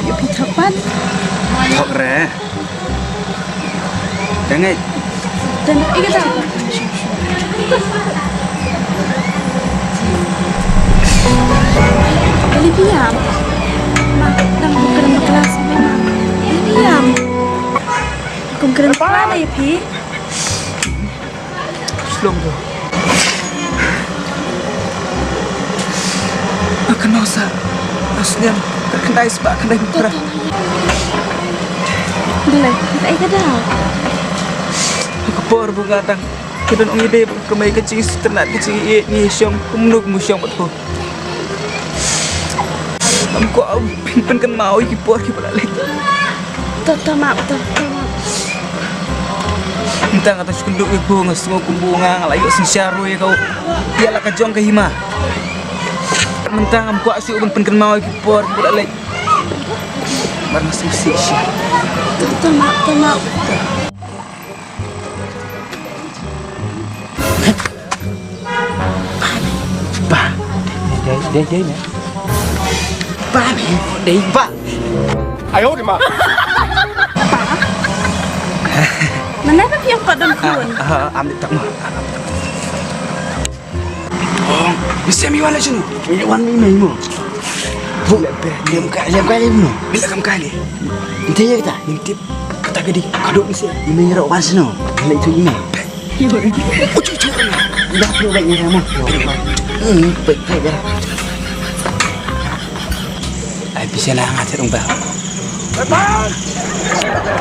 อยู่พิทักษ์ปั้น Thật ra Cái này แต่ไอ้กระดาษLibiam mak nang keren kelas memang Libiam keren kelas ya Pi Belum tuh Akan masa Aslian terkendai sebab kendai berperang boleh kita ai kadang Aku por bunga tang Kedon ong ide kemai kecing ternak kecing ni syong kumnuk musyong betul Amko au pin kan mau iki por ki balai tetap mak Entang atas kunduk ibu ngasmo kumbunga ngalayo sing syaru ya kau dia ka jong ke hima Mentang amko asyuk pin kan mau iki por ki balai Marna sisi tetap mak Ba Đây nè Ba mẹ Đây ba 哎呦我的妈！ mana apa yang kau dan kun Ambil tak mah Oh Bisa miwan lah sini Miwan ni mo. Bu, diam kali mo. Bila kamu kali Inte ya kita. Intip Kata gadi Kaduk ni siya Ime yero once no. Bila itu ime. Ucu Dah perlu baik ni kamu. Baik ya. Ay bisa na ngatir ang ba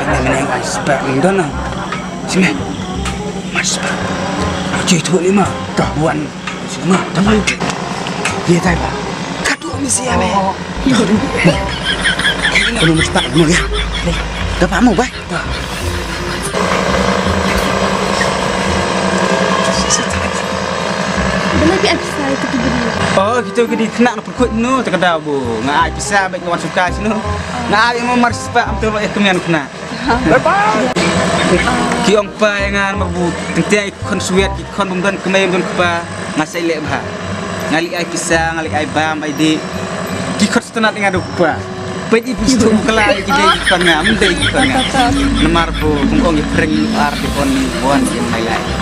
Pengen ay sebab ndan nang Sini Mas ba Ucu itu lima Buan Sini Tama. Dia tahu ba? Kaduk ni siya me Kalau mesti mo ya. Dapat mo ba? boleh pi bisa itu diberi Oh gitu gini kena nak perkut no terkadang bu ngai bisa baik ngawan suka sini ngai mau mars pak am terus kemian kena Kiong pa yang mabu tengtiang ikon suwet ikon bumdan kemai bumdan kepa ngasai lek bah ngali ai pisang ngali ai bam ai di kikot setenat dengan dupa baik ibu situ kelai gede ikon ngam dei ikon ngam nemar bu kungkong ye pring ar di pon buan yang lain